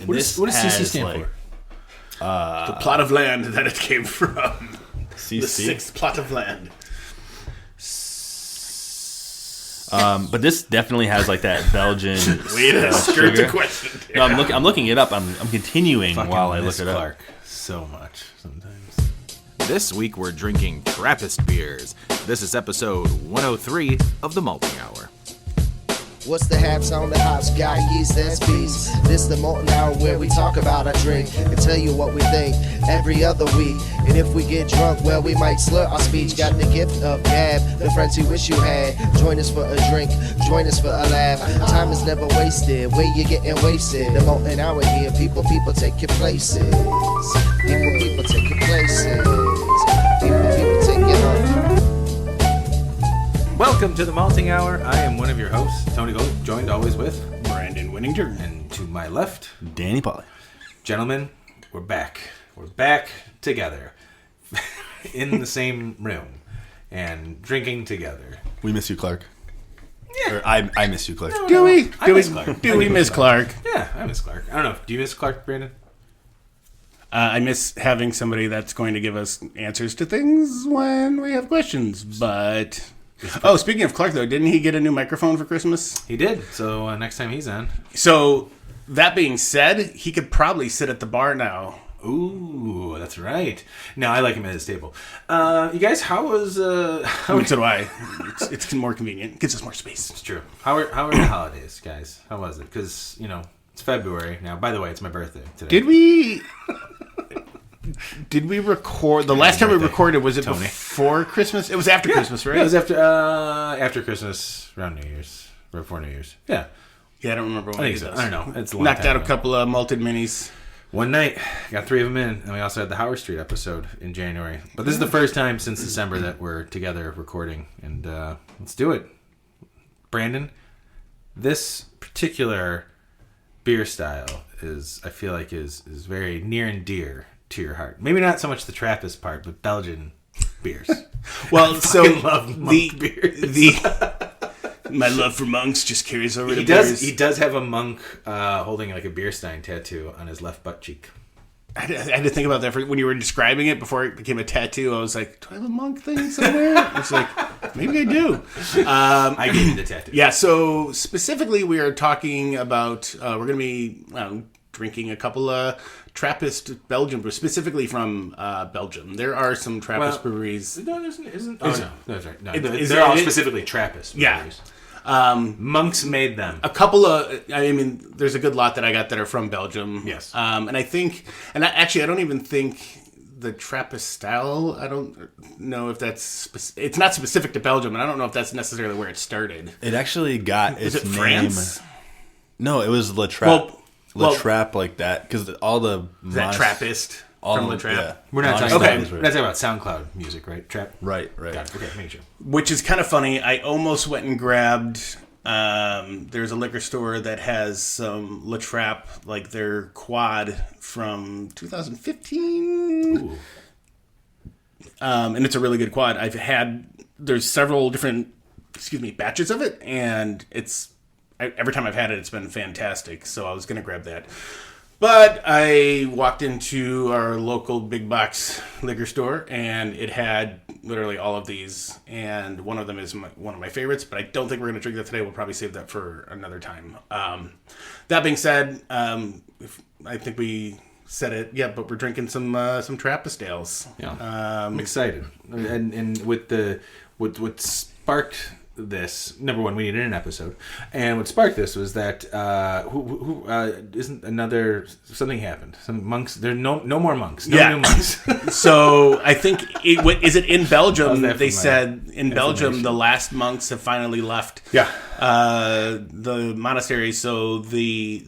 And what does CC stand for? The plot of land that it came from. CC? The sixth plot of land. But this definitely has like that Belgian Way to skirt the question. No, I'm looking it up. I'm continuing while I look it up. Clark so much sometimes. This week we're drinking Trappist beers. This is episode 103 of the Malting Hour. What's the haps on the hops? Got yeast, that's bees. This the Molten Hour where we talk about our drink and tell you what we think every other week. And if we get drunk, well, we might slur our speech. Got the gift of gab, the friends you wish you had. Join us for a drink, join us for a laugh. Time is never wasted, where you getting wasted. The Molten Hour here, people take your places. People take your places. People take your home. Welcome to the Malting Hour. I am one of your hosts, Tony Gold, joined always with Brandon Winninger. and to my left, Danny Polly. gentlemen, we're back. We're back together in the same room and drinking together. We miss you, Clark. Yeah. Or I miss you, Clark. Do we? I miss Clark. Do we miss Clark? Yeah, I miss Clark. I don't know. Do you miss Clark, Brandon? I miss having somebody that's going to give us answers to things when we have questions, but... Oh, speaking of Clark, though, didn't he get a new microphone for Christmas? He did. So next time he's on. So, that being said, he could probably sit at the bar now. Ooh, that's right. No, I like him at his table. You guys, how was... So do I. It's more convenient. It gives us more space. It's true. How are the holidays, guys? How was it? Because, it's February now. By the way, it's my birthday today. Did we record... The last time we recorded, was it Tony. before Christmas? It was after Christmas, right? Yeah, it was after Christmas, around New Year's, or before New Year's. Yeah. Yeah, I don't remember when I think we so. did this. I don't know. It's a long Knocked time out a ago. couple of malted minis. One night, got 3 of them in, and we also had the Howard Street episode in January. But this is the first time since December that we're together recording, and let's do it. Brandon, this particular beer style I feel like is very near and dear to your heart. Maybe not so much the Trappist part, but Belgian beers. Well, so love monk beers. My love for monks just carries over to He beers. does have a monk holding like a beer stein tattoo on his left butt cheek. I had to think about that when you were describing it before it became a tattoo. I was like, do I have a monk thing somewhere? I was like, maybe I do. I gave you the tattoo. Yeah, so specifically we are talking about, we're going to be drinking a couple of Trappist Belgian brews, specifically from Belgium. There are some Trappist breweries. No, there isn't. Oh, no, that's right. No, Is they're all it- specifically Trappist Yeah. breweries. Monks made them. A couple of, there's a good lot that I got that are from Belgium. Yes. And I think, I don't even think the Trappist style, I don't know if that's, it's not specific to Belgium, and I don't know if that's necessarily where it started. It actually got its Is it name. France? No, it was La Trappe. Well- La Trappe, like that, because all the Is that Trappist from La Trappe? Yeah. We're not talking Okay. about, we're not talking about SoundCloud music, right? Trap. Right. Got it. Okay, make sure. Which is kind of funny. I almost went and grabbed. There's a liquor store that has some La Trappe, like their quad from 2015. Ooh. And it's a really good quad. There's several different, batches of it, and every time I've had it, it's been fantastic. So I was going to grab that. But I walked into our local big box liquor store, and it had literally all of these. And one of them is one of my favorites, but I don't think we're going to drink that today. We'll probably save that for another time. That being said, I think we said it. Yeah, but we're drinking some Trappist ales. Yeah. I'm excited. And what sparked this, number one, we needed an episode, and what sparked this was that something happened. Some monks. There are no more monks. No new monks. So I think is it in Belgium? that They from my said in Belgium information? the last monks have finally left. Yeah. The monastery. So the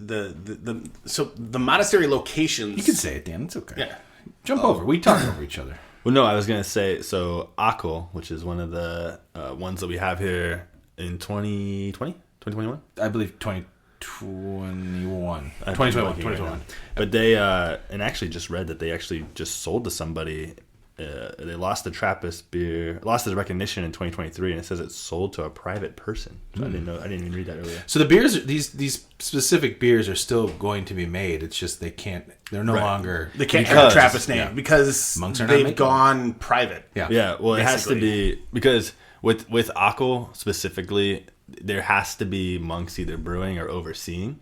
monastery locations. You can say it, Dan. It's okay. Yeah. Jump over. We talk over each other. Well, no, I was going to say, so Achel, which is one of the ones that we have here in 2021? I believe 2021. 2021. But they, and actually just read that they actually just sold to somebody they lost the Trappist beer, lost its recognition in 2023, and it says it's sold to a private person. So I didn't know. I didn't even read that earlier. So the beers, these specific beers are still going to be made. It's just they can't. They're no longer. They can't have the Trappist name because Monks are not they've making gone private. Yeah. Well, it has to be because with Achel specifically, there has to be monks either brewing or overseeing,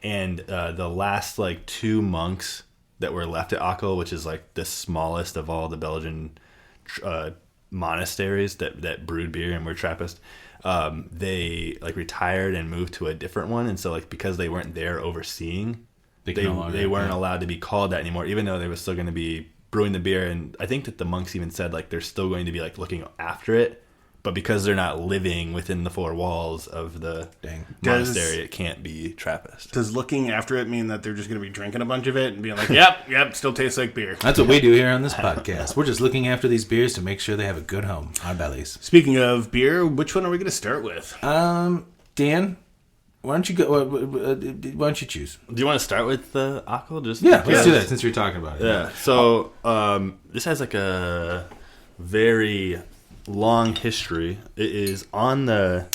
and the last like 2 monks that were left at Achel, which is like the smallest of all the Belgian monasteries that brewed beer and were Trappist, they like retired and moved to a different one, and so like because they weren't there overseeing, they weren't allowed to be called that anymore, even though they were still going to be brewing the beer. And I think that the monks even said like they're still going to be like looking after it, but because they're not living within the 4 walls of the monastery, it can't be Trappist. Does looking after it mean that they're just going to be drinking a bunch of it and being like, yep, still tastes like beer? That's what we do here on this podcast. We're just looking after these beers to make sure they have a good home, our bellies. Speaking of beer, which one are we going to start with? Dan, why don't you go? Why don't you choose? Do you want to start with the Achel? Let's do that since you're talking about it. Yeah. So this has like a very long history. It is on the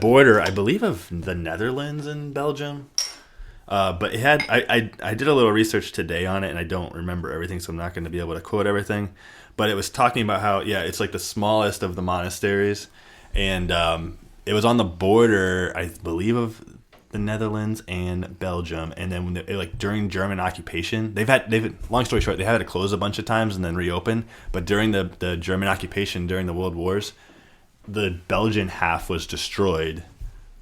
border, I believe, of the Netherlands and Belgium. But it had I did a little research today on it, and I don't remember everything, so I'm not going to be able to quote everything. But it was talking about how it's like the smallest of the monasteries, and it was on the border, I believe, of the Netherlands and Belgium. And then when like during German occupation, they've long story short, they had to close a bunch of times and then reopen. But during the German occupation, during the World Wars, the Belgian half was destroyed,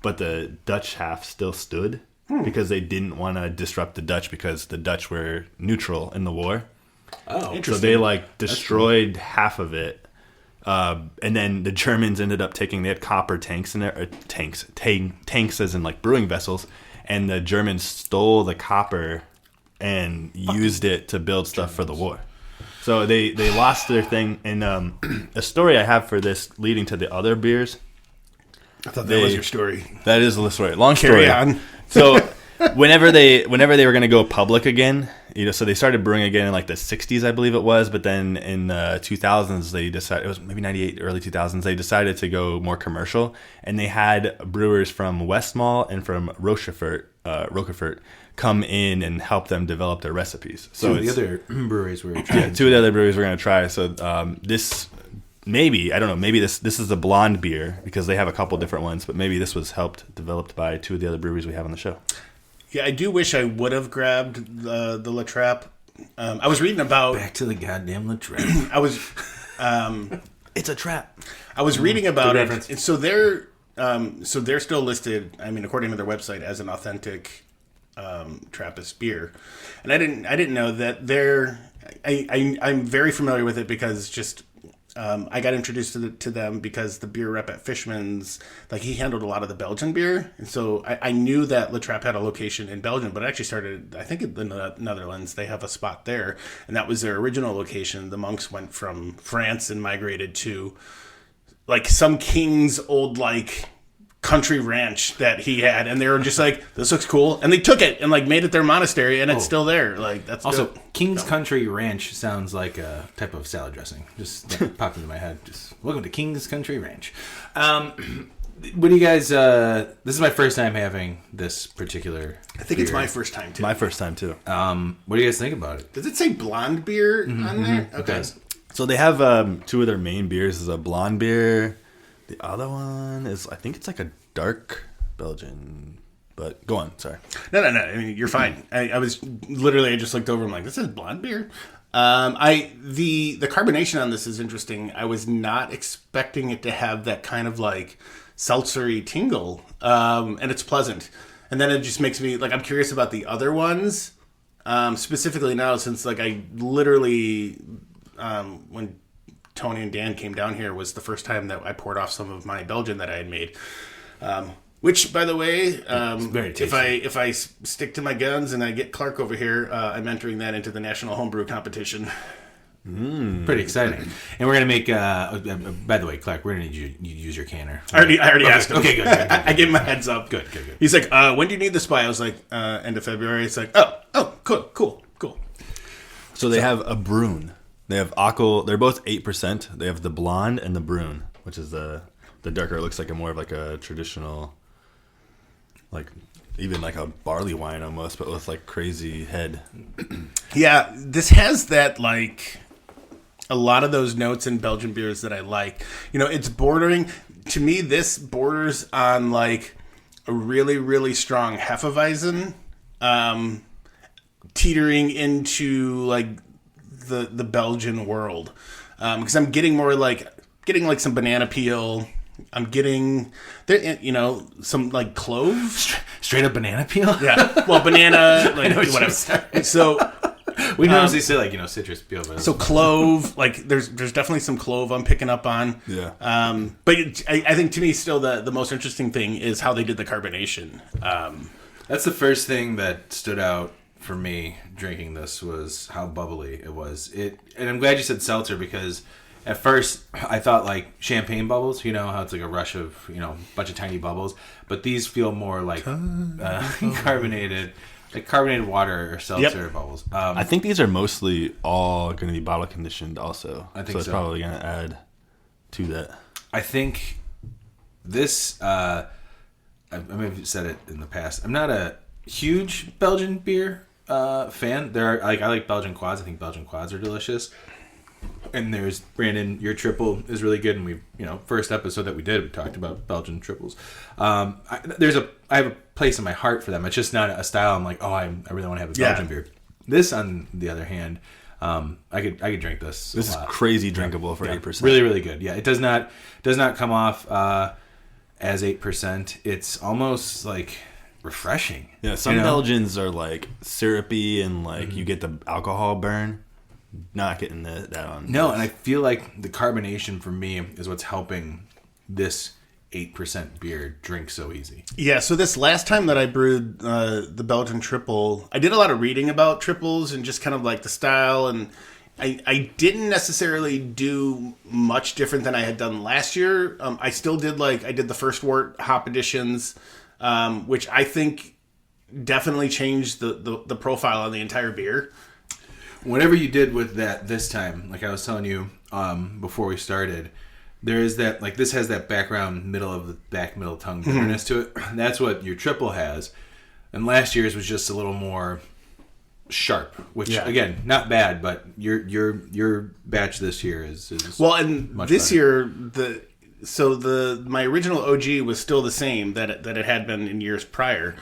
but the Dutch half still stood because they didn't want to disrupt the Dutch, because the Dutch were neutral in the war. Oh, interesting. So they like destroyed half of it. And then the Germans ended up they had copper tanks in there, or tanks as in like brewing vessels, and the Germans stole the copper and used it to build stuff for the war. So they lost their thing. And a story I have for this leading to the other beers. I thought that was your story. That is the story. Long story. Carry on. So whenever they were going to go public again, so they started brewing again in like the 60s, I believe it was, but then in the 2000s they decided, it was maybe 98, early 2000s, they decided to go more commercial, and they had brewers from Westmalle and from Rochefort come in and help them develop their recipes. So the other breweries were trying. Yeah, 2 of the other breweries were going to try. So this maybe, I don't know, maybe this is a blonde beer, because they have a couple different ones, but maybe this was developed by 2 of the other breweries we have on the show. Yeah, I do wish I would have grabbed the La Trappe. I was reading about... Back to the goddamn La Trappe. I was... It's a trap. I was reading about it. reference. And so they're still listed, I mean, according to their website, as an authentic Trappist beer. And I didn't know that they're... I'm very familiar with it because just... I got introduced to them because the beer rep at Fishman's, like, he handled a lot of the Belgian beer, and so I knew that La Trappe had a location in Belgium, but it actually started, I think, in the Netherlands. They have a spot there, and that was their original location. The monks went from France and migrated to, like, some king's old, like, country ranch that he had, and they were just like, this looks cool, and they took it and like made it their monastery, and it's still there. Like, that's also dope. King's Country Ranch sounds like a type of salad dressing. Just that popped into my head. Just welcome to King's Country Ranch. What do you guys? This is my first time having this particular. I think it's my first time too. My first time too. What do you guys think about it? Does it say blonde beer on there? Okay. So they have 2 of their main beers. Is a blonde beer. The other one is, I think it's like a dark Belgian, but go on. Sorry. No. I mean, you're fine. I was literally, I just looked over. I'm like, this is blonde beer. The carbonation on this is interesting. I was not expecting it to have that kind of like seltzery tingle, and it's pleasant. And then it just makes me like, I'm curious about the other ones, specifically now, since like I literally when Tony and Dan came down here was the first time that I poured off some of my Belgian that I had made. Which, by the way, if I stick to my guns and I get Clark over here, I'm entering that into the National Homebrew Competition. Pretty exciting. And we're going to make, by the way, Clark, we're going to need you to use your canner. I already asked him. Okay, good. I gave him a heads up. Good. He's like, when do you need this by? I was like, end of February. It's like, oh, cool. So they have a Brune. They have Achel. They're both 8%. They have the Blond and the Brune, which is the darker. It looks like more of like a traditional, like even like a barley wine almost, but with like crazy head. Yeah, this has that like a lot of those notes in Belgian beers that I like. You know, it's bordering, to me, this borders on like a really, really strong Hefeweizen, teetering into like the Belgian world. Because I'm getting more like some banana peel. I'm getting, you know, some like clove. Straight up banana peel? Yeah. Well, banana, like whatever. So we normally say like, you know, citrus peel. But so clove, like there's definitely some clove I'm picking up on. Yeah. But I think to me still the most interesting thing is how they did the carbonation. That's the first thing that stood out for me drinking this was how bubbly it was. And I'm glad you said seltzer because at first I thought like champagne bubbles, you know, how it's like a rush of, you know, a bunch of tiny bubbles. But these feel more like carbonated water or seltzer bubbles. I think these are mostly all going to be bottle conditioned also. I think so. It's probably going to add to that. I think this, I may have said it in the past, I'm not a huge Belgian beer fan. I like Belgian quads. I think Belgian quads are delicious. And there's Brandon, your triple is really good. And we, you know, first episode that we did, we talked about Belgian triples. I have a place in my heart for them. It's just not a style. I'm like, I really want to have a Belgian beer. This, on the other hand, I could drink this. This is crazy drinkable for 8%. Really, really good. Yeah, it does not come off as 8%. It's almost like refreshing. Yeah, some Belgians are like syrupy and like you get the alcohol burn. Not getting that on. No, and I feel like the carbonation for me is what's helping this 8% beer drink so easy. Yeah, so this last time that I brewed the Belgian triple, I did a lot of reading about triples and just kind of like the style, and I didn't necessarily do much different than I had done last year. I still did I did the first wort hop editions, which I think definitely changed the profile on the entire beer. Whatever you did with that this time, like I was telling you before we started, there is that, like, this has that background middle tongue bitterness to it. That's what your triple has. And last year's was just a little more sharp, which, again, not bad, but your batch this year is well, and much this better. year, my original OG was still the same that it had been in years prior.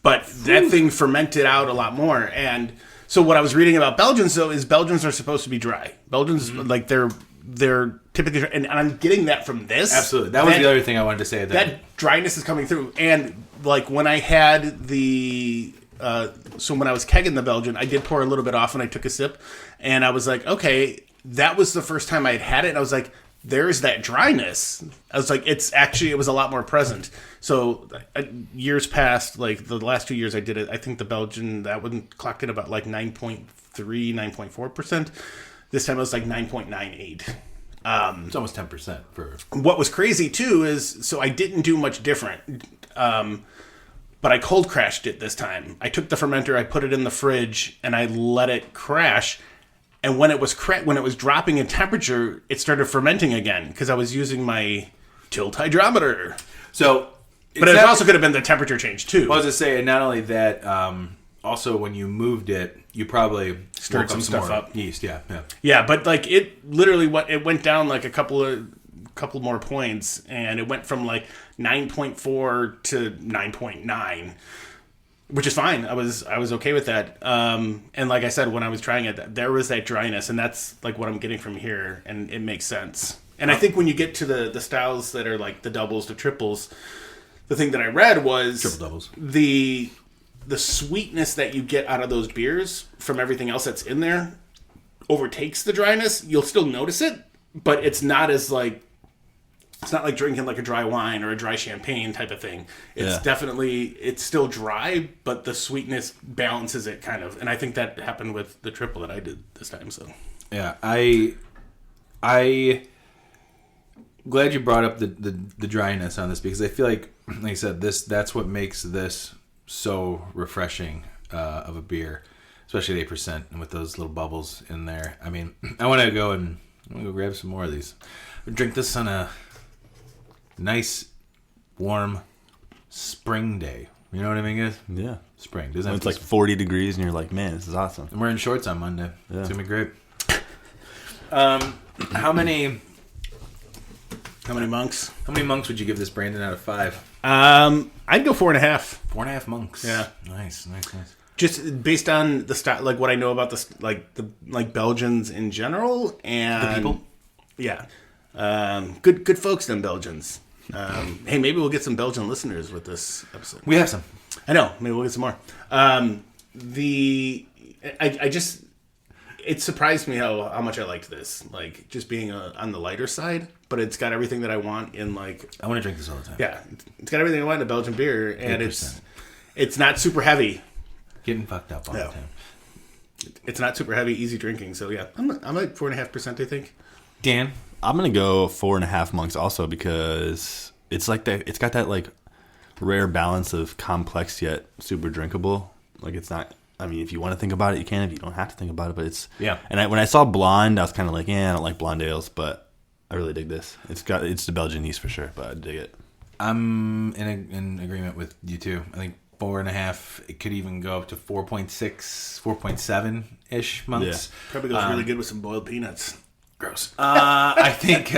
But that thing fermented out a lot more. And so what I was reading about Belgians, though, is Belgians are supposed to be dry. Belgians, like, they're typically dry. And I'm getting that from this. Absolutely. That was the other thing I wanted to say. That dryness is coming through. And, like, when I had the... so when I was kegging the Belgian, I did pour a little bit off and I took a sip. And I was like, okay, that was the first time I had it. And I was like, there's that dryness. I was like, it was a lot more present. So years past, like the last 2 years I did it, I think the Belgian, that one clocked in about like 9.3, 9.4%. This time it was like 9.98. It's almost 10% for... What was crazy too is, so I didn't do much different. But I cold crashed it this time. I took the fermenter, I put it in the fridge, and I let it crash. And when it was dropping in temperature, it started fermenting again because I was using my tilt hydrometer. So, but it also could have been the temperature change too. I was to say, and not only that, also when you moved it, you probably stirred some stuff up. Yeast, yeah. Yeah, but like it literally went down like a couple more points, and it went from like 9.4 to 9.9. Which is fine. I was okay with that. And like I said, when I was trying it, there was that dryness, and that's like what I'm getting from here, and it makes sense. And I think when you get to the styles that are like the doubles, the triples, the thing that I read was triple doubles. The sweetness that you get out of those beers from everything else that's in there overtakes the dryness. You'll still notice it, but it's not as like... It's not like drinking like a dry wine or a dry champagne type of thing. It's definitely, it's still dry, but the sweetness balances it kind of. And I think that happened with the triple that I did this time. So yeah, I glad you brought up the dryness on this, because I feel like I said, that's what makes this so refreshing of a beer. especially at 8%, and with those little bubbles in there. I mean, I want to go grab some more of these. Drink this on a nice, warm spring day. You know what I mean, guys? Yeah. Spring. When it's like 40 degrees and you're like, man, this is awesome. I'm wearing shorts on Monday. Yeah. It's going to be great. How many monks? How many monks would you give this Brandon out of 5? I'd go 4.5. 4.5 monks. Yeah. Nice. Just based on the style, like what I know about the Belgians in general, and The people? Yeah, good folks, them Belgians. Hey, maybe we'll get some Belgian listeners with this episode. We have some. I know. Maybe we'll get some more. It surprised me how much I liked this. Like, just being on the lighter side, but it's got everything that I want in, like... I want to drink this all the time. Yeah, it's got everything I want in a Belgian beer, and 8%. it's not super heavy. Getting fucked up all the time. It's not super heavy, easy drinking. So, yeah, I'm like 4.5%, I think. Dan? I'm going to go 4.5 monks also because it's like that. It's got that, like, rare balance of complex yet super drinkable. Like, it's not... I mean, if you want to think about it, you can. If you don't have to think about it, but it's... Yeah. And when I saw Blond, I was kind of like, I don't like blonde ales, but I really dig this. It's the Belgian yeast for sure, but I dig it. I'm in agreement with you too. I think 4.5. It could even go up to 4.6, 4.7-ish months. Yeah. Probably goes really good with some boiled peanuts. Gross. I think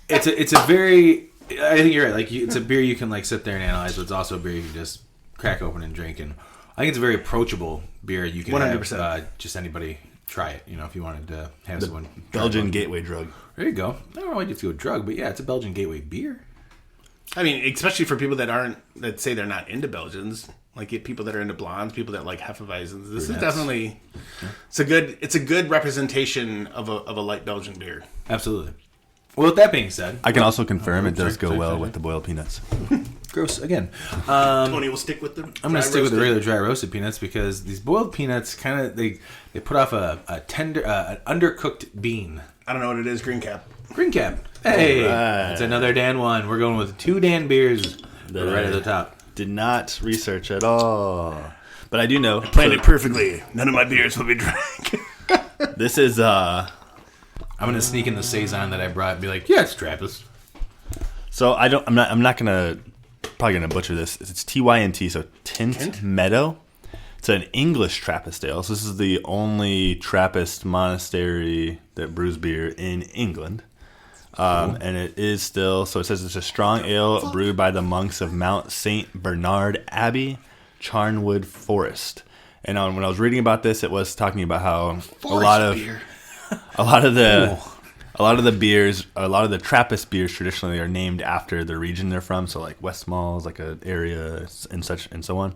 it's a very... I think you're right. Like, it's a beer you can, like, sit there and analyze, but it's also a beer you can just crack open and drink. And I think it's a very approachable beer. You can 100%. have just anybody try it, if you wanted to have someone. Belgian gateway drug. There you go. I don't know why you feel a drug, but yeah, it's a Belgian gateway beer. I mean, especially for people that say they're not into Belgians, like people that are into blondes, people that like Hefeweizens. This is definitely it's a good representation of a light Belgian beer. Absolutely. Well, with that being said, I can also confirm it does go well with the boiled peanuts. gross again. Tony will stick with them. I'm going to stick with the regular dry roasted peanuts because these boiled peanuts kind of they put off a tender, an undercooked bean. I don't know what it is. Green cap. Green cap. Hey, Right. it's another Dan one. We're going with 2 Dan beers right at the top. Did not research at all, but I do know. Planned it perfectly. None of my beers will be drank. This is I'm gonna sneak in the saison that I brought and be like, yeah, it's Trappist. So I'm not probably gonna butcher this. It's TYNT, so Tynt Meadow. It's an English Trappist ale. So this is the only Trappist monastery that brews beer in England. And it is still, so it says it's a strong ale brewed by the monks of Mount St. Bernard Abbey, Charnwood Forest. And when I was reading about this, it was talking about how a lot of the beers, a lot of the Trappist beers traditionally are named after the region they're from. So like Westmalle is like an area and such and so on.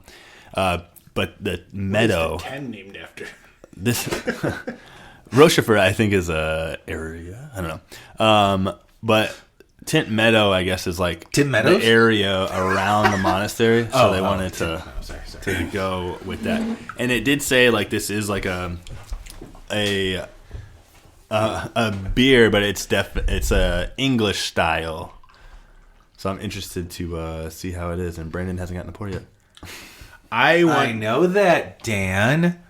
But the Meadow, What is the 10 named after? this Rochefort, I think, is a area. I don't know. But Tynt Meadow, I guess, is like Tynt Meadows? the area around the monostery. So they wanted to Sorry. to go with that. And it did say like this is like a beer, but it's a English style. So I'm interested to see how it is. And Brandon hasn't gotten the pour yet. I know that, Dan.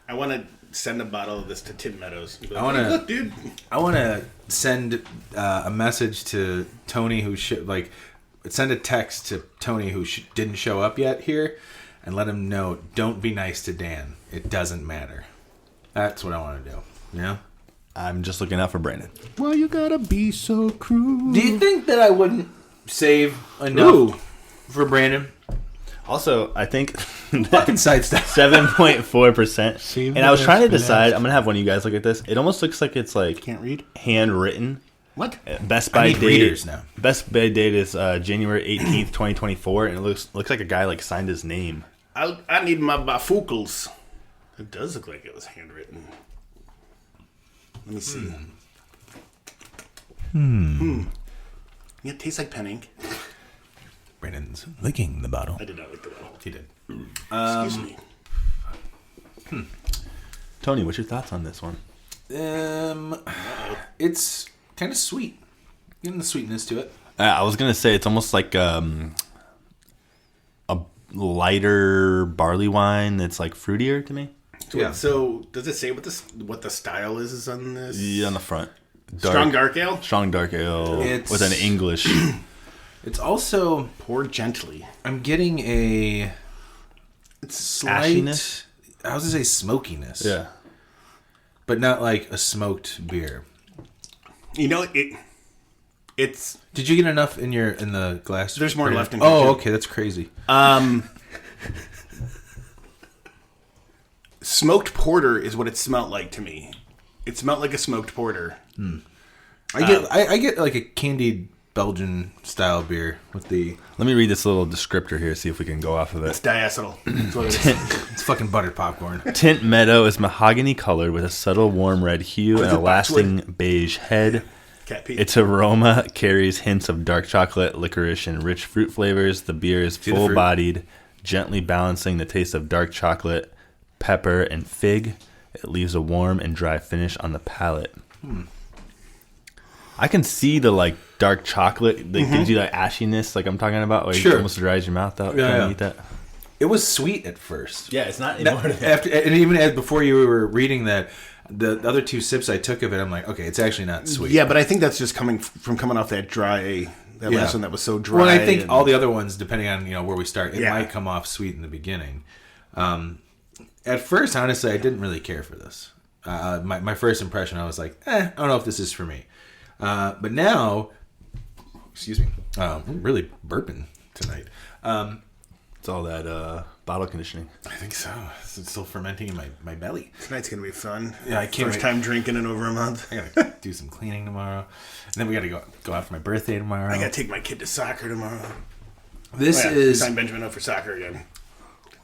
I want to send a bottle of this to Tynt Meadows. I want to, look, dude. I want to send a message to Tony who send a text to Tony who didn't show up yet here, and let him know. Don't be nice to Dan. It doesn't matter. That's what I want to do. Yeah. I'm just looking out for Brandon. Why you gotta be so cruel? Do you think that I wouldn't save enough for Brandon? Also, I think Fucking sidestep. 7.4%. And I was trying to decide. I'm gonna have one of you guys look at this. It almost looks like it's like Can't read. handwritten. What? Best by need date. readers now. Best by date is January 18th, 2024, and it looks like a guy like signed his name. I need my bifocals. It does look like it was handwritten. Let me see. Yeah, it tastes like pen ink. Brandon's licking the bottle. I did not like the bottle. He did. Excuse me. Tony, what's your thoughts on this one? It's kind of sweet. Getting the sweetness to it. I was gonna say it's almost like a lighter barley wine that's like fruitier to me. Yeah. So does it say what the style is on this? Yeah, on the front. Strong dark ale. Strong dark ale with an English. It's also Pour gently. I'm getting a slight. Ashiness? I was gonna say smokiness. Yeah. But not like a smoked beer. You know it's. Did you get enough in the glass? There's more left in here. Oh, too. okay, that's crazy. Smoked porter is what it smelled like to me. It smelled like a smoked porter. I get like a candied Belgian style beer with the. Let me read this little descriptor here, see if we can go off of It's it. diacetyl. That's what it is. It's fucking buttered popcorn. Tynt Meadow is mahogany colored with a subtle warm red hue and a it lasting beige head. Cat pee. Its aroma carries hints of dark chocolate, licorice, and rich fruit flavors. The beer is the fruit? full-bodied, gently balancing the taste of dark chocolate, pepper, and fig. It leaves a warm and dry finish on the palate. I can see the like dark chocolate that gives you that ashiness, like I'm talking about, where it Sure. almost dries your mouth out. Yeah, trying to yeah. eat that. It was sweet at first. Yeah, it's not After, and even as before you were reading that, the other two sips I took of it, I'm like, okay, it's actually not sweet. Yeah, but I think that's just coming off that dry. That Yeah. last one that was so dry. Well, and I think and- all the other ones, depending on where we start, it Yeah. might come off sweet in the beginning. At first, honestly, I didn't really care for this. My first impression, I was like, I don't know if this is for me. But now, excuse me, I'm really burping tonight. It's all that bottle conditioning. I think so. It's still fermenting in my belly. Tonight's gonna be fun. Yeah, I can't First wait. time drinking in over a month. I gotta do some cleaning tomorrow, and then we gotta go out for my birthday tomorrow. I gotta take my kid to soccer tomorrow. This Oh, yeah, is sign Benjamin up for soccer again.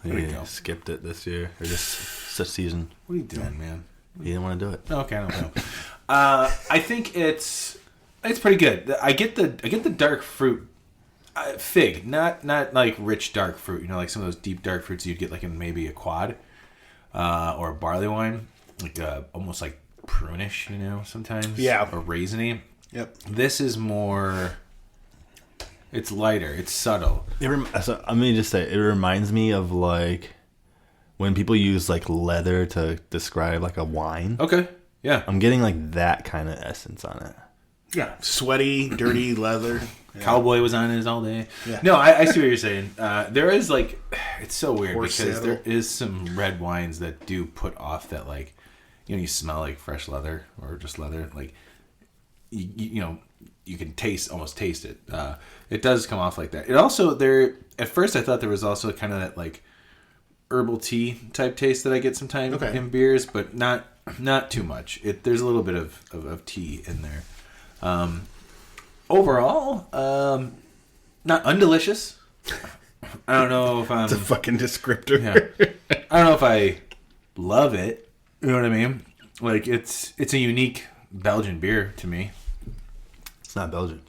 Yeah, skipped it this year or this such season. what are you doing, man? You didn't want to do it. Okay, I don't know. I think it's pretty good. I get the dark fruit, fig, not like rich dark fruit. Like some of those deep dark fruits you'd get like in maybe a quad or a barley wine, like almost like prunish. Sometimes. Yeah. Or raisiny. Yep. This is more. It's lighter. It's subtle. So, let me just say, it reminds me of like when people use like leather to describe like a wine. Okay. Yeah. I'm getting like that kind of essence on it. Yeah. Sweaty, dirty leather. Yeah. Cowboy was on his all day. Yeah. No, I see what you're saying. There is like, it's so weird Horse because saddle. there is some red wines that do put off that like, you smell like fresh leather or just leather. Like, you can almost taste it. It does come off like that. It also at first I thought there was also kind of that like herbal tea type taste that I get sometimes in beers, but not too much. There's a little bit of tea in there. Overall, not undelicious. I don't know if I'm. It's a fucking descriptor. Yeah. I don't know if I love it. You know what I mean? Like it's a unique Belgian beer to me. It's not Belgian.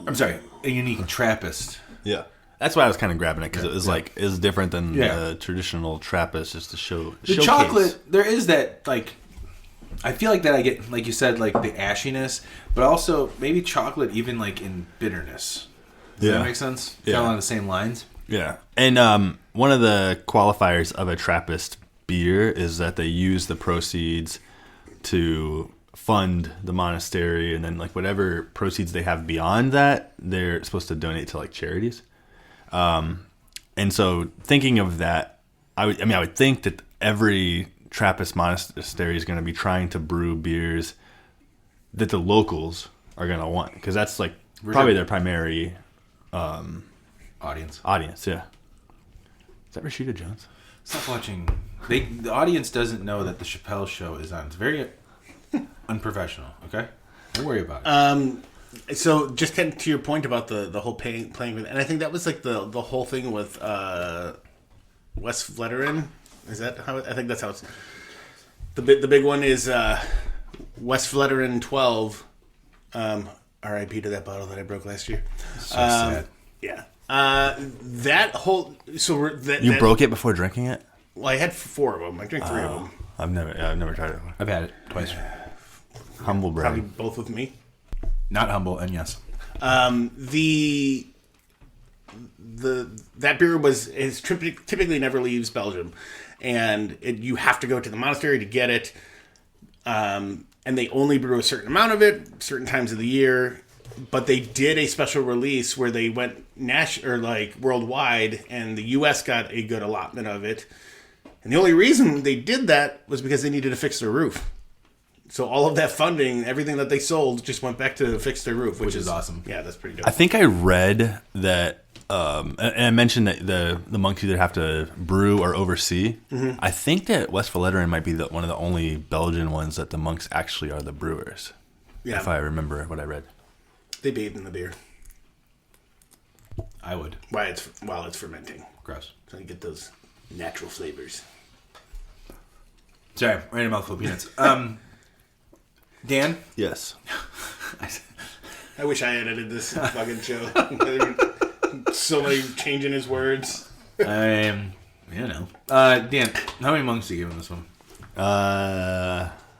I'm sorry, a unique Trappist. Yeah. That's why I was kind of grabbing it because it was like it's different than Yeah. the traditional Trappist, just to show The showcase. chocolate, there is that like. I feel like that I get, like you said, like the ashiness, but also maybe chocolate even like in bitterness. Does that make sense? Yeah. Kind of along the same lines. Yeah. And one of the qualifiers of a Trappist beer is that they use the proceeds to fund the monastery, and then like whatever proceeds they have beyond that, they're supposed to donate to like charities. And so thinking of that, I would think that every Trappist monastery is going to be trying to brew beers that the locals are going to want, because that's like probably their primary Audience. Yeah. Is that Rashida Jones? Stop watching. The audience doesn't know that the Chappelle show is on. It's very unprofessional. Okay, don't worry about it. So just kind of to your point about the whole playing with, and I think that was like the whole thing with West Vleteren. Is that how? I think that's how it's. The big one is West Vleteren 12. R.I.P. to that bottle that I broke last year. So sad. Yeah. That whole You broke it before drinking it? Well, I had 4 of them. I drank 3 of them. I've never tried it. I've had it twice. Humble Probably brag. both with me. Not humble, and yes. That beer typically never leaves Belgium, and you have to go to the monastery to get it. And they only brew a certain amount of it, certain times of the year. But they did a special release where they went worldwide, and the U.S. got a good allotment of it. And the only reason they did that was because they needed to fix their roof. So all of that funding, everything that they sold, just went back to fix their roof, which is awesome. Yeah, that's pretty dope. I think I read that, and I mentioned that the monks either have to brew or oversee. Mm-hmm. I think that Westmalle might be one of the only Belgian ones that the monks actually are the brewers. Yeah. If I remember what I read. They bathe in the beer. I would. While it's fermenting. Gross. So you get those natural flavors. Sorry, random mouthful of peanuts. Dan? Yes. I wish I edited this fucking show. So many changing his words. Dan, how many monks do you give him this one?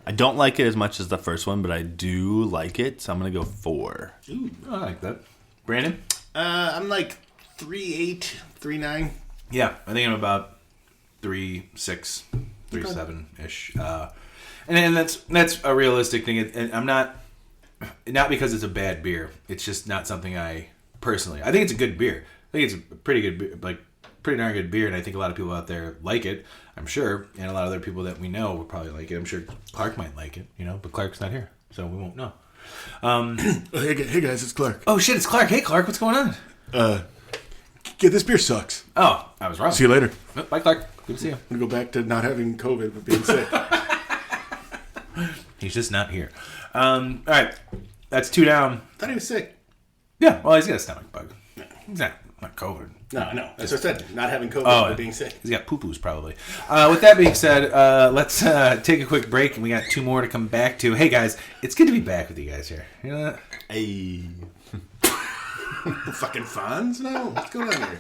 I don't like it as much as the first one, but I do like it, so I'm going to go 4. Ooh, I like that. Brandon? I'm like 3.8, 3.9. Yeah, I think I'm about 3.6, 3.7-ish. And that's a realistic thing. And I'm not because it's a bad beer. It's just not something I personally. I think it's a good beer. I think it's a pretty good beer, like pretty darn good beer, and I think a lot of people out there like it. I'm sure, and a lot of other people that we know will probably like it. I'm sure Clark might like it, but Clark's not here, so we won't know. Hey guys, it's Clark. Oh shit, it's Clark. Hey Clark, what's going on? Yeah, this beer sucks. Oh, I was wrong. See you later. Bye, Clark. Good to see you. I'm gonna go back to not having COVID but being sick. He's just not here. All right, that's 2 down. I thought he was sick. Yeah, well, he's got a stomach bug. He's not COVID. No. That's what I said. Not having COVID but being sick. He's got poo-poos probably. With that being said, let's take a quick break, and we got 2 more to come back to. Hey guys, it's good to be back with you guys here. You know that? Hey. Fucking Fonz? No, what's going on here?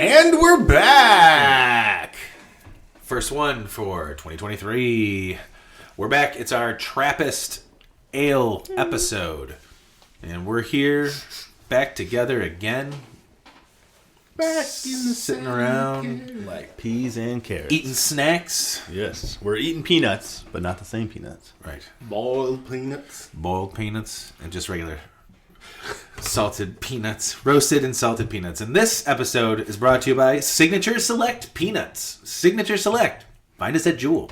And we're back! First one for 2023. We're back. It's our Trappist Ale episode. And we're here back together again. Back in the sitting around Like peas and carrots. eating snacks. Yes. We're eating peanuts, but not the same peanuts. Right. boiled peanuts. Boiled peanuts and just regular salted peanuts. Roasted and salted peanuts. And this episode is brought to you by Signature Select Peanuts. Signature Select. Find us at Jewel.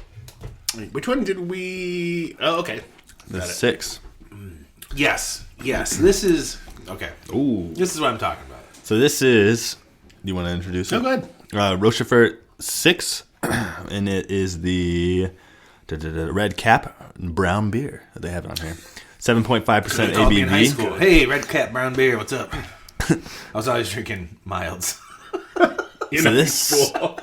Wait, which one did we... Oh, okay. The Got it. 6. Yes. This is... Okay. Ooh. This is what I'm talking about. So this is... Do you want to introduce it? Oh, go ahead. Rochefort 6. And it is the red cap brown beer that they have on here. 7.5% Called me in high ABV. school. Hey, red cap brown beer, what's up? I was always drinking milds. So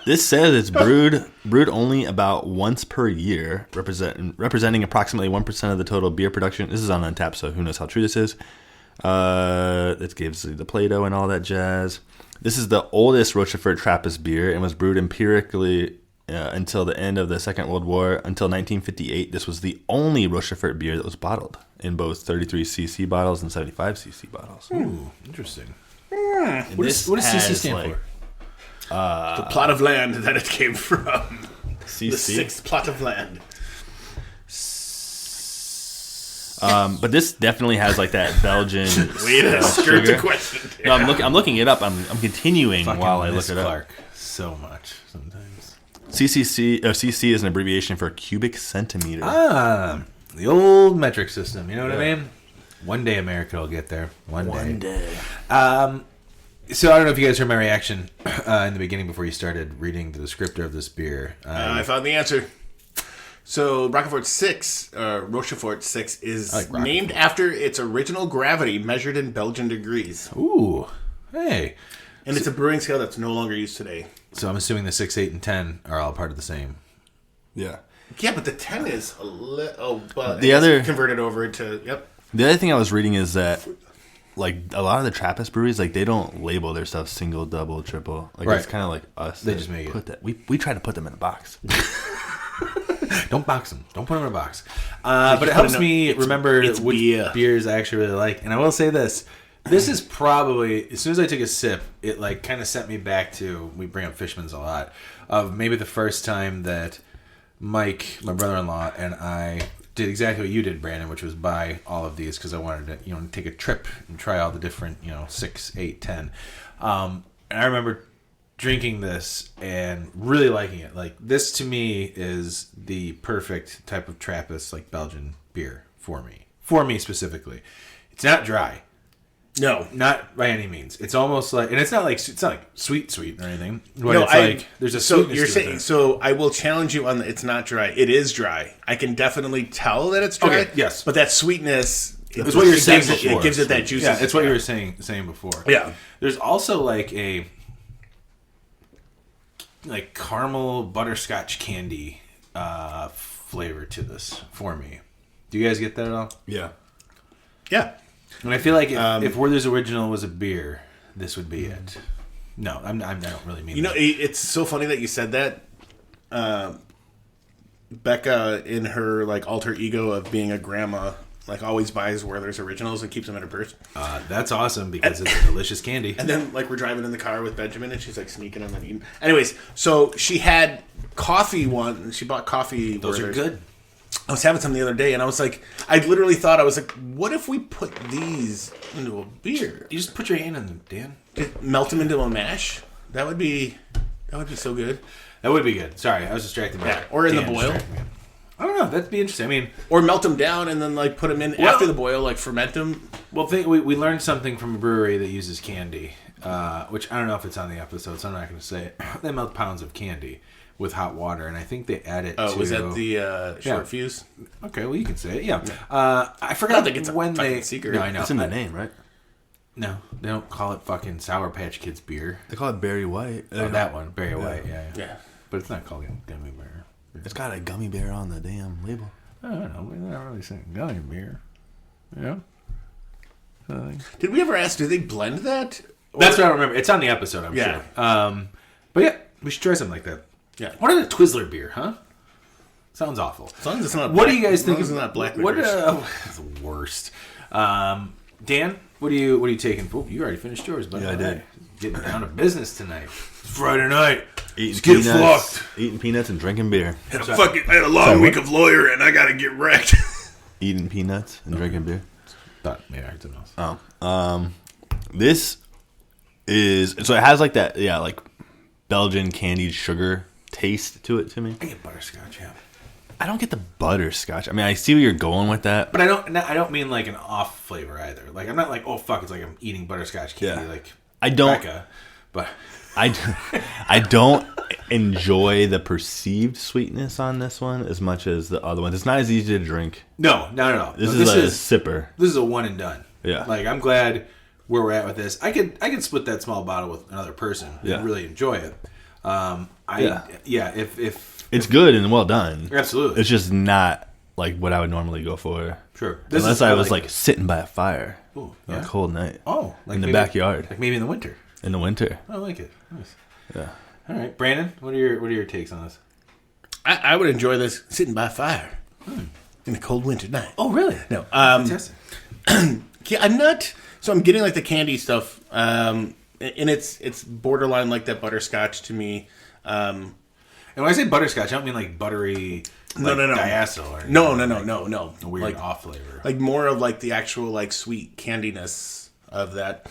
this says it's brewed only about once per year, representing approximately 1% of the total beer production. This is on Untappd, so who knows how true this is. This gives the Play-Doh and all that jazz. This is the oldest Rochefort Trappist beer and was brewed empirically until the end of the Second World War. Until 1958, this was the only Rochefort beer that was bottled in both 33cc bottles and 75cc bottles. Ooh, interesting. Hmm. What does CC stand for? The plot of land that it came from. CC? The sixth plot of land. But this definitely has like that Belgian Way to skirt the question. No, I'm looking it up. I'm continuing Fucking while I miss look it up. Clark so much sometimes. CC is an abbreviation for cubic centimeter. The old metric system. You know what I mean? One day America will get there. One day. So I don't know if you guys heard my reaction in the beginning before you started reading the descriptor of this beer. I found the answer. So Rochefort 6 is named after its original gravity measured in Belgian degrees. Ooh. Hey. And it's a brewing scale that's no longer used today. So I'm assuming the 6, 8, and 10 are all part of the same. Yeah. Yeah, but the 10 is a little... Oh, but the other converted over to... Yep. The other thing I was reading is that like a lot of the Trappist breweries, like they don't label their stuff single, double, triple. Like it's kind of like us. They just make it. We try to put them in a box. Don't box them. Don't put them in a box. But it helps me remember which beers I actually really like. And I will say this. This is probably, as soon as I took a sip, it like kind of set me back to, we bring up Fishman's a lot, of maybe the first time that Mike, my brother-in-law, and I did exactly what you did, Brandon, which was buy all of these because I wanted to, take a trip and try all the different, 6, 8, 10. And I remember drinking this and really liking it. Like, this to me is the perfect type of Trappist, like Belgian beer for me. For me specifically. It's not dry. No, not by any means. It's almost like, and it's not like sweet or anything. But no, it's like there's a sweetness you're to saying. it. So I will challenge you on the. It's not dry. It is dry. I can definitely tell that it's dry. Okay, yes, but that sweetness. It's what you're saying before. It gives it that juice. Yeah, it's what you were saying before. Yeah. There's also like a caramel butterscotch candy flavor to this for me. Do you guys get that at all? Yeah. Yeah. And I feel like if Werther's Original was a beer, this would be it. No, I don't really mean that. It's so funny that you said that. Becca, in her alter ego of being a grandma, always buys Werther's Originals and keeps them in her purse. That's awesome because it's a delicious candy. And then we're driving in the car with Benjamin and she's sneaking them and eating. Anyways, so she had coffee one. She bought coffee. Those Werther's. are good. I was having some the other day, and I was I literally thought, what if we put these into a beer? You just put your hand in them, Dan. Just melt them into a mash? That would be so good. That would be good. Sorry, I was distracted by or in Dan the boil. I don't know. That'd be interesting. I mean, or melt them down and then put them in after the boil, ferment them. Well, we learned something from a brewery that uses candy, which I don't know if it's on the episode, so I'm not going to say it. They melt pounds of candy with hot water, and I think they add it to... Oh, was that the short fuse? Okay, well, you can say it, yeah. I forgot it's when a secret. No, I know. It's in the name, right? No, they don't call it fucking Sour Patch Kids beer. They call it Berry White. Oh, that one. Berry White, yeah. Yeah. But it's not called Gummy Bear. It's got a gummy bear on the damn label. I don't know. They're not really saying Gummy Beer. Yeah? Did we ever ask, do they blend that? That's what I remember. It's on the episode, I'm sure. But yeah, we should try something like that. Yeah. What is a Twizzler beer, huh? Sounds awful. As long as it's not what do you guys think? As long as it's not black it's the worst. Dan, what are you taking? Oh, you already finished yours, but yeah, I did. Getting down to business tonight. It's Friday night. Eating peanuts and drinking beer. I had a long week of lawyer and I gotta get wrecked. Eating peanuts and drinking beer. Thought maybe I heard something else. Oh. This is so it has that Belgian candied sugar taste to it to me. I get butterscotch, yeah. I don't get the butterscotch. I mean, I see where you're going with that, but I don't mean an off flavor either. I'm not oh fuck, it's I'm eating butterscotch candy. Yeah. I don't. Becca, but I don't enjoy the perceived sweetness on this one as much as the other ones. It's not as easy to drink. No. This is a sipper. This is a one and done. Yeah. I'm glad where we're at with this. I could split that small bottle with another person and really enjoy it. If it's good and well done. Absolutely. It's just not like what I would normally go for. Sure. Unless I was like sitting by a fire on a cold night. Oh, like in the maybe, backyard. Like maybe in the winter. In the winter. I like it. Nice. Yeah. All right, Brandon, what are your takes on this? I would enjoy this sitting by a fire in a cold winter night. Oh, really? No. Fantastic. Yeah, I'm not. So I'm getting like the candy stuff, and it's borderline like that butterscotch to me. And when I say butterscotch, I don't mean like buttery. No. Diacetyl or No. A weird like, off flavor. Like more of like the actual like sweet candiness of that.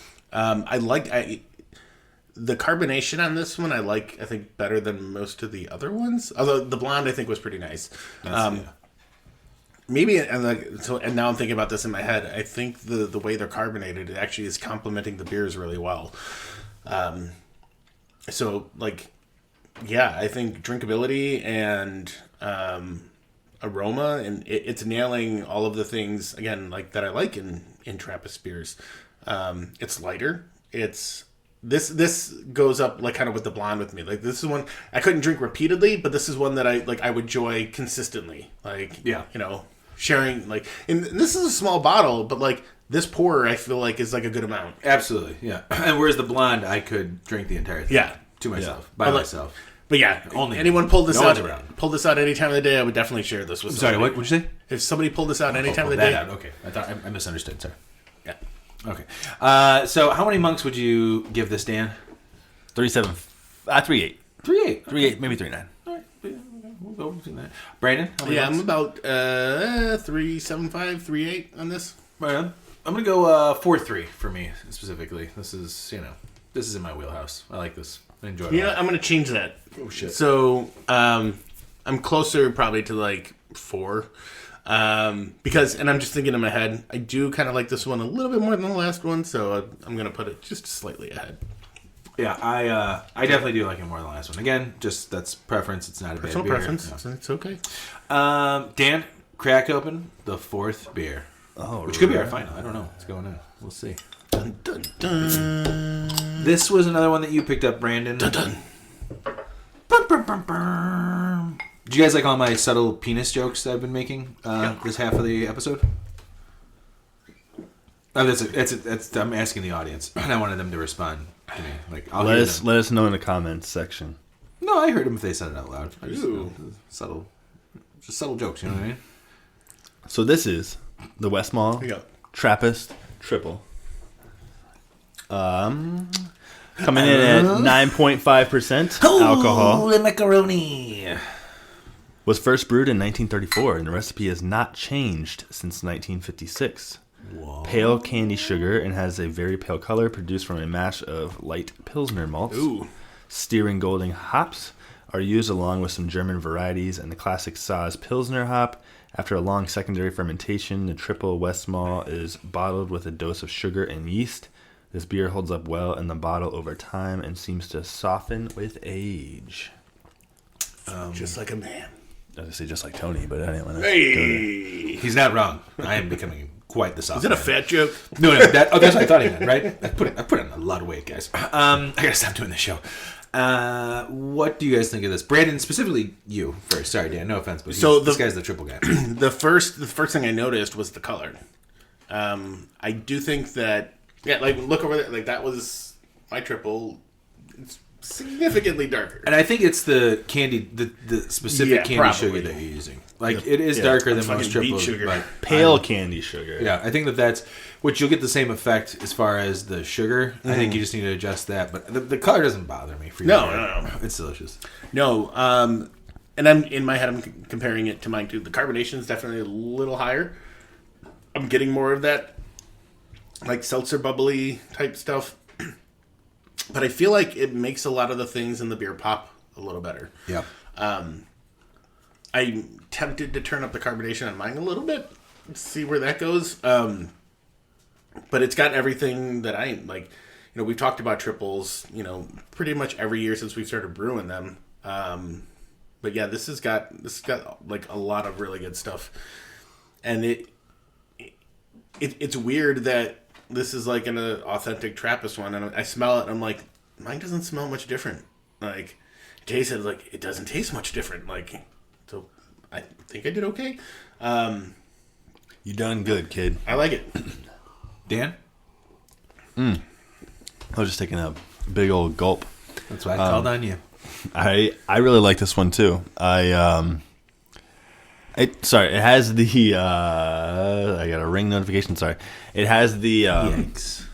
The carbonation on this one I think better than most of the other ones. Although the blonde I think was pretty nice. Maybe and now I'm thinking about this in my head. I think the way they're carbonated it actually is complementing the beers really well. So like, yeah, I think drinkability and aroma and it's nailing all of the things again like that I like in Trappist beers. It's lighter. This goes up like kind of with the blonde with me. Like this is one I couldn't drink repeatedly, but this is one that I would enjoy consistently. Like sharing like and this is a small bottle, but like this pour I feel like is like a good amount. Absolutely, yeah. And whereas the blonde I could drink the entire thing. Yeah. To myself. By myself. But yeah, only anyone pulled this out around. Pulled this out any time of the day, I would definitely share this with somebody. Sorry, what would you say? If somebody pulled this out any time of the day. Okay. I thought I misunderstood, sorry. Yeah. Okay. So how many monks would you give this, Dan? 3.7. 3.8. 3.8. 3.8, maybe 3.9. All right. We'll go between that. Brandon? How many Yeah, monks? I'm about 3.75, 3.8 on this. Right on. I'm going to go 4.3 for me, specifically. This is in my wheelhouse. I like this. I enjoy it. Yeah, I'm going to change that. Oh, shit. So, I'm closer probably to like 4. Because, and I'm just thinking in my head, I do kind of like this one a little bit more than the last one, so I'm going to put it just slightly ahead. Yeah, I definitely do like it more than the last one. Again, just that's preference. It's not a Personal bad beer. preference. It's okay. Dan, crack open the 4th beer. Oh, which could be our final. I don't know what's going on. We'll see. Dun, dun, dun. This was another one that you picked up, Brandon. Dun, dun. Bum, bum, bum, bum. Did you guys like all my subtle penis jokes that I've been making this half of the episode? Oh, that's I'm asking the audience, and I wanted them to respond to me. Like, let us know in the comments section. No, I heard them if they said it out loud. I just, Ooh. subtle jokes. You know what I mean? So this is the Westmalle Trappist Tripel. Coming in at 9.5% alcohol. Holy macaroni! Was first brewed in 1934, and the recipe has not changed since 1956. Whoa. Pale candy sugar and has a very pale color produced from a mash of light Pilsner malts. Ooh. Steering Golding hops are used along with some German varieties and the classic Saaz Pilsner hop. After a long secondary fermentation, the Triple Westmalle is bottled with a dose of sugar and yeast. This beer holds up well in the bottle over time and seems to soften with age. Just like a man. I was going to say just like Tony, but I didn't want to. Hey! He's not wrong. I am becoming quite the soft. Is that a fat joke? No, that's what I thought he meant, right? I put on a lot of weight, guys. I gotta stop doing this show. What do you guys think of this? Brandon, specifically you first. Sorry, Dan, no offense, but this guy's the triple guy. The first thing I noticed was the color. I do think that, like, look over there, like, that was my triple. It's significantly darker. And I think it's the candy, the specific candy probably. sugar that you're using. Like, it is darker than most triples. Sugar. But Pale candy sugar. Yeah, I think that's, which you'll get the same effect as far as the sugar. I think you just need to adjust that. But the color doesn't bother me. For No. It's delicious. No, and I'm in my head, I'm comparing it to mine too. The carbonation is definitely a little higher. I'm getting more of that, like, seltzer bubbly type stuff. But I feel like it makes a lot of the things in the beer pop a little better. Yeah. I'm tempted to turn up the carbonation on mine a little bit, see where that goes. But it's got everything that I like. You know, we've talked about triples, pretty much every year since we started brewing them. But yeah, this has got like a lot of really good stuff. And it's weird that this is like an authentic Trappist one, and I smell it, and I'm like, mine doesn't smell much different. Like, it tasted like it doesn't taste much different. Like, so I think I did okay. You done good, kid. I like it. Dan? I was just taking a big old gulp. That's why I called on you. I really like this one too. It has the I got a ring notification. Sorry, it has the Yikes.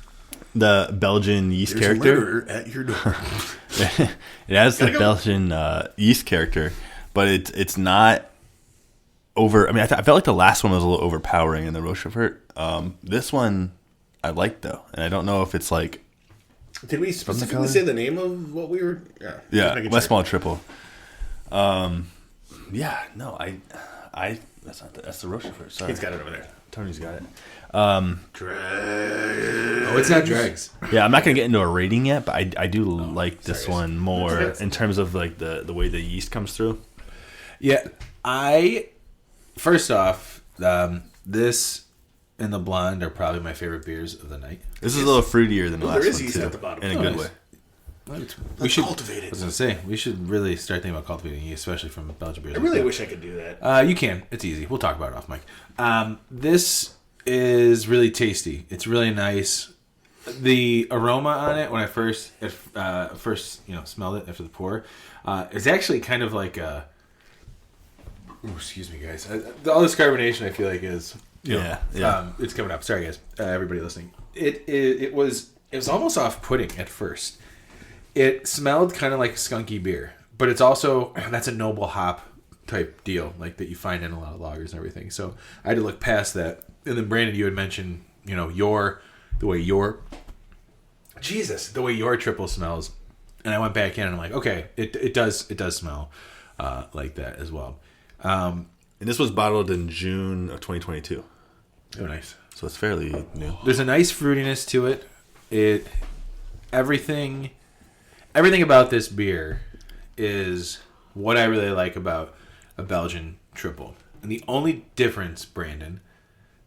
the Belgian yeast There's a character. murderer at your door. It has the Gotta go. Belgian yeast character, but it's not over. I mean, I felt like the last one was a little overpowering in the Rochefort. This one I like though, and I don't know if it's like Did we specifically color? say the name of what we were? yeah, making sure. Westmalle Tripel. Yeah, no, that's the Rochefort. Sorry, He's got it over there. Tony's got it. Oh, it's not dregs. Yeah, I'm not gonna get into a rating yet, but I do like this sorry. one more That's okay. in terms of like the way the yeast comes through. Yeah, first off, this and the Blonde are probably my favorite beers of the night. This is a little fruitier than the Oh, last there is one yeast too, at the bottom. in a Oh, good nice. way. We should cultivate I it. was gonna say we should really start thinking about cultivating yeast, especially from Belgian beers. I like really that. wish I could do that. You can. It's easy. We'll talk about it off mic. This is really tasty. It's really nice. The aroma on it when I first smelled it after the pour, is actually kind of like a. Ooh, excuse me, guys. All this carbonation I feel like is. Yeah. It's coming up. Sorry, guys. Everybody listening. It was almost off-putting at first. It smelled kind of like skunky beer, but it's also that's a noble hop type deal, like that you find in a lot of lagers and everything. So I had to look past that. And then Brandon, you had mentioned, the way your triple smells, and I went back in and I'm like, okay, it does smell like that as well. And this was bottled in June of 2022, Oh, nice. so it's fairly new. There's a nice fruitiness to it. Everything about this beer is what I really like about a Belgian triple. And the only difference, Brandon,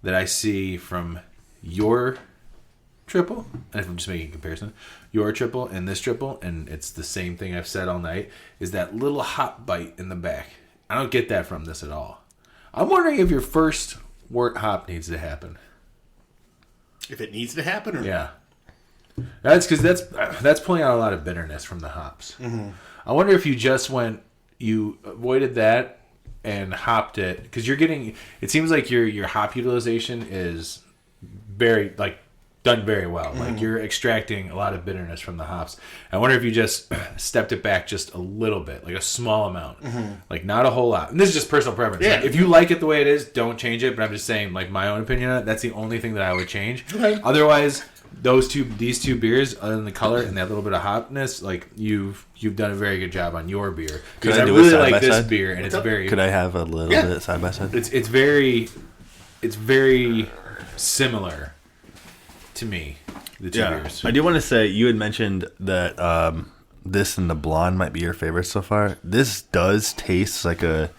that I see from your triple, and if I'm just making a comparison, your triple and this triple, and it's the same thing I've said all night, is that little hop bite in the back. I don't get that from this at all. I'm wondering if your first wort hop needs to happen. If it needs to happen, or Yeah, that's because that's pulling out a lot of bitterness from the hops. Mm-hmm. I wonder if you avoided that and hopped it because you're getting. It seems like your hop utilization is very done very well. Mm-hmm. Like you're extracting a lot of bitterness from the hops. I wonder if you just stepped it back just a little bit, like a small amount, like not a whole lot. And this is just personal preference. Yeah. Like, if you like it the way it is, don't change it. But I'm just saying, like my own opinion on it. That's the only thing that I would change. Okay. Otherwise, these two beers, other than the color and that little bit of hopness, like you've done a very good job on your beer. Because I I do a really side like by this side? beer, and it's very. Could I have a little bit side by side? It's very similar to me. The two beers. I do want to say you had mentioned that this and the Blonde might be your favorite so far. This does taste like a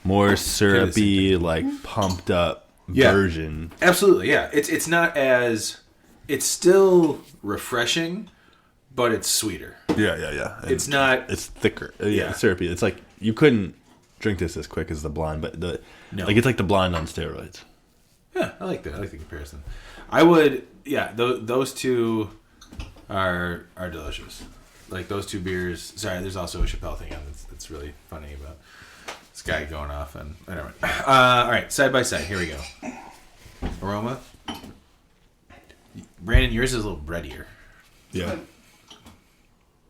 more syrupy, like pumped up version. Absolutely, yeah. It's not as. It's still refreshing, but it's sweeter. Yeah. And It's not. It's thicker. Yeah. It's syrupy. It's like you couldn't drink this as quick as the Blonde, but it's like the Blonde on steroids. Yeah, I like that. I like the comparison. I would. Yeah, those two are delicious. Like those two beers. Sorry, there's also a Chappelle thing on that's really funny about this guy going off and whatever. All right, side by side. Here we go. Aroma. Brandon, yours is a little breadier, Yeah.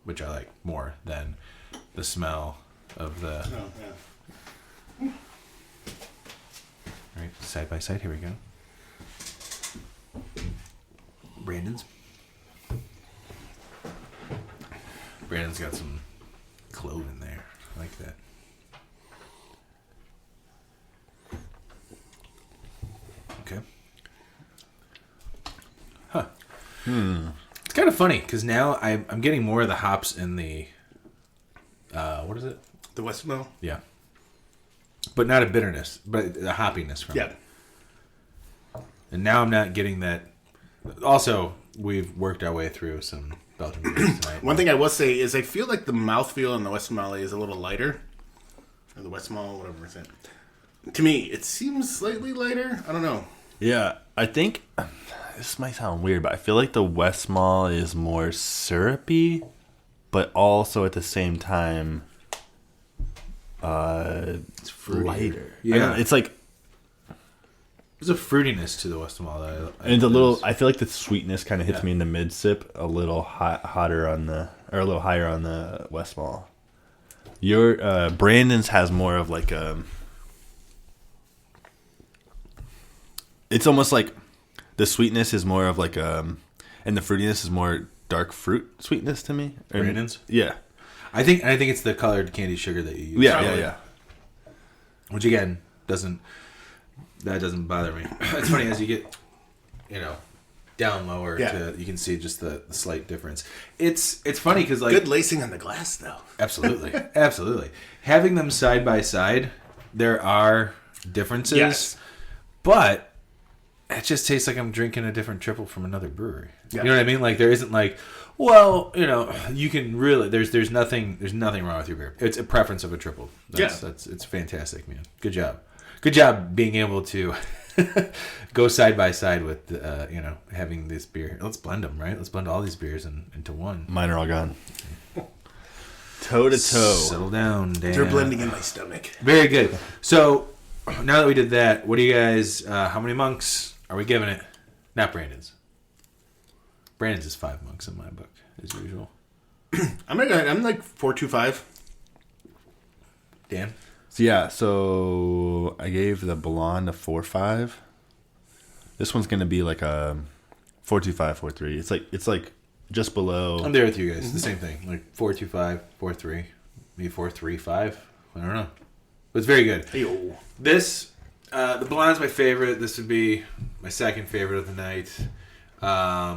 which I like more than the smell of the. Oh, yeah. All right, side by side. Here we go. Brandon's got some clove in there. I like that. Okay. Huh. It's kind of funny because now I'm getting more of the hops in the. What is it? The Westmalle. Yeah. But not a bitterness, but a hoppiness from it. Yeah. And now I'm not getting that Also, we've worked our way through some Belgian beers tonight. One thing I will say is I feel like the mouthfeel in the Westmalle is a little lighter. Or the Westmalle, whatever it's in. To me, it seems slightly lighter. I don't know. Yeah, I think this might sound weird, but I feel like the Westmalle is more syrupy, but also at the same time, It's fruitier. lighter. Yeah. It's like, There's a fruitiness to the Westmalle. and it's a little. I feel like the sweetness kind of hits me in the mid sip, a little hotter on the, or a little higher on the Westmalle. Your Brandon's has more of like a. It's almost like the sweetness is more of like and the fruitiness is more dark fruit sweetness to me. Brandon's? Yeah. I think it's the colored candy sugar that you use. Yeah. Which again doesn't bother me. It's funny as you get, down lower. Yeah. You can see just the slight difference. It's funny because like Good lacing on the glass, though. absolutely having them side by side, there are differences. Yes. But it just tastes like I'm drinking a different triple from another brewery. Yeah. You know what I mean? Like there isn't like, well, you can really there's nothing wrong with your beer. It's a preference of a triple. It's fantastic, man. Good job being able to go side by side with having this beer. Let's blend them, right? Let's blend all these beers into one. Mine are all gone. Toe to toe. Settle down, Dan. They're blending in my stomach. Very good. So now that we did that, what do you guys? How many monks are we giving it? Not Brandon's. Brandon's is 5 monks in my book, as usual. I'm like 4.25. Dan? So I gave the Blond a 4.5. This one's gonna be like a 4.25, 4.3. It's like just below. I'm there with you guys. The same thing. Like 4.25, 4.3, maybe 4.35. I don't know. But it's very good. Hey-o. This, the Blonde's my favorite. This would be my second favorite of the night. What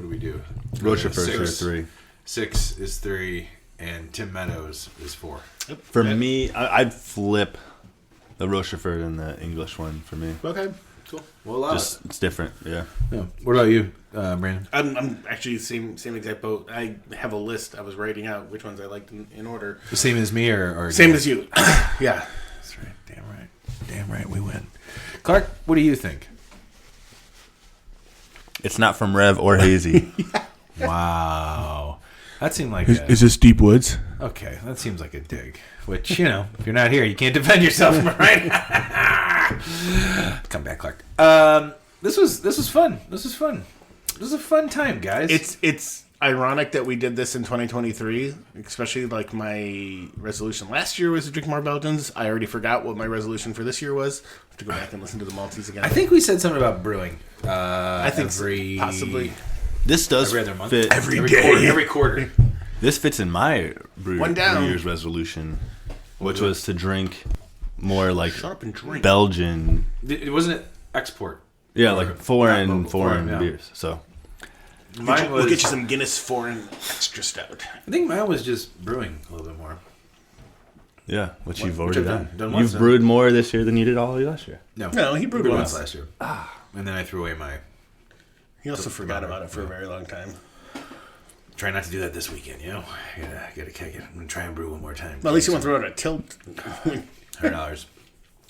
do we do? Rochefort is 3. 6 is 3, and Tynt Meadows is 4. For me, I'd flip the Rochefort and the English one for me. Okay, cool. We'll allow Just it's different, yeah. Yeah. What about you, Brandon? I'm actually same exact boat. I have a list. I was writing out which ones I liked in order. The same as me, or Same as you. Yeah. That's right. Damn right. We win. Clark, what do you think? It's not from Rev or Hazy. Wow. That seemed like Is this Deep Woods? okay. That seems like a dig. Which if you're not here, you can't defend yourself, right? Come back, Clark. This was fun. This was a fun time, guys. It's ironic that we did this in 2023, especially like my resolution last year was to drink more Belgians. I already forgot what my resolution for this year was. I have to go back and listen to the Maltese again. I think we said something about brewing. I think possibly. This does Every other month? fit. Every day. Every quarter. This fits in my One down. New Year's resolution, which was to drink more like Shut up and drink. Belgian. It wasn't it export. Yeah, like foreign yeah. beers. So Mine We'll was. get you some Guinness Foreign Extra Stout. I think mine was just brewing a little bit more. yeah, which you've Which already I've done. done once You've now. brewed more this year than you did all last year. No, he brewed once once. last year. And then I threw away my. He also forgot about it for a very long time. Try not to do that this weekend, Gotta keg it. I'm gonna try and brew one more time. Well, at least you won't throw out a tilt. $100,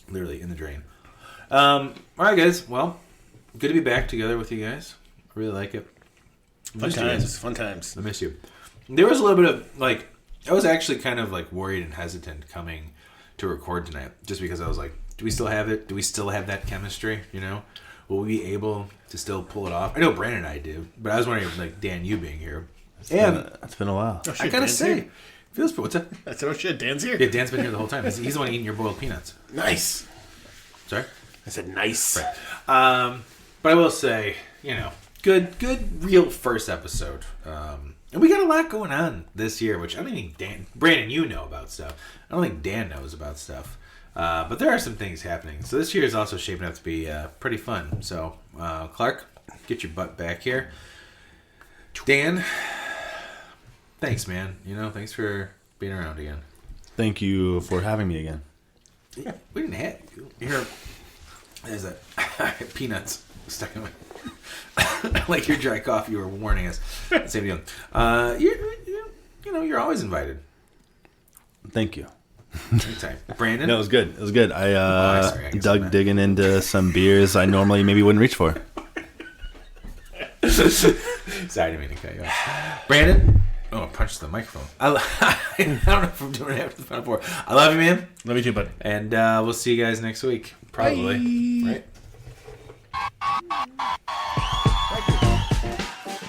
literally in the drain. All right, guys. Well, good to be back together with you guys. I really like it. Fun times. Fun times. I miss you. There was a little bit of like, I was actually kind of like worried and hesitant coming to record tonight, just because I was like, do we still have it? Do we still have that chemistry? Will we be able to still pull it off? I know Brandon and I do, but I was wondering, like Dan, you being here. It's been a while. Oh, shit, I gotta Dan's say, here? feels what's that? I said, oh shit, Dan's here. Yeah, Dan's been here the whole time. He's the one eating your boiled peanuts. Nice. Sorry. I said nice. But I will say, good, real first episode. And we got a lot going on this year, which I don't think Brandon, you know about stuff. I don't think Dan knows about stuff. But there are some things happening. So this year is also shaping up to be pretty fun. So, Clark, get your butt back here. Dan, thanks, man. Thanks for being around again. Thank you for having me again. We didn't have here. There's that peanuts. stuck in my... like your dry cough, you were warning us. Same deal. You're always invited. Thank you. Anytime. Brandon? No, it was good. It was good. I sorry, I guess dug digging into some beers I normally maybe wouldn't reach for. Sorry, I didn't mean to cut you off. Brandon? Oh, I punched the microphone. I don't know if I'm doing it after the Final Four. I love you, man. Love you too, bud. And we'll see you guys next week. Probably. Bye. Right?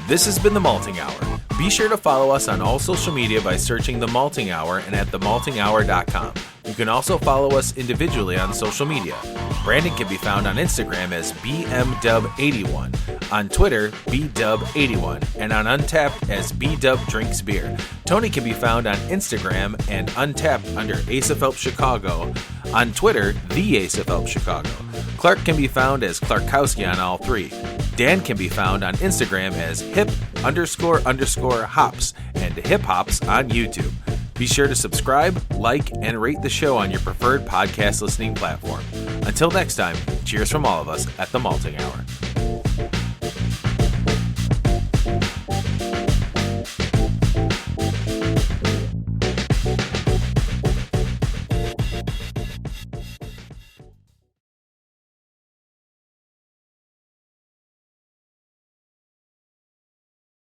This has been The Malting Hour. Be sure to follow us on all social media by searching The Malting Hour and at themaltinghour.com. You can also follow us individually on social media. Brandon can be found on Instagram as BMDub81, on Twitter, BDub81, and on Untapped as BDubDrinksBeer. Tony can be found on Instagram and Untapped under Ace of Help Chicago, on Twitter, The Ace of Help Chicago. Clark can be found as Clarkowski on all three. Dan can be found on Instagram as hip__hops and hip hops on YouTube. Be sure to subscribe, like, and rate the show on your preferred podcast listening platform. Until next time, cheers from all of us at The Malting Hour.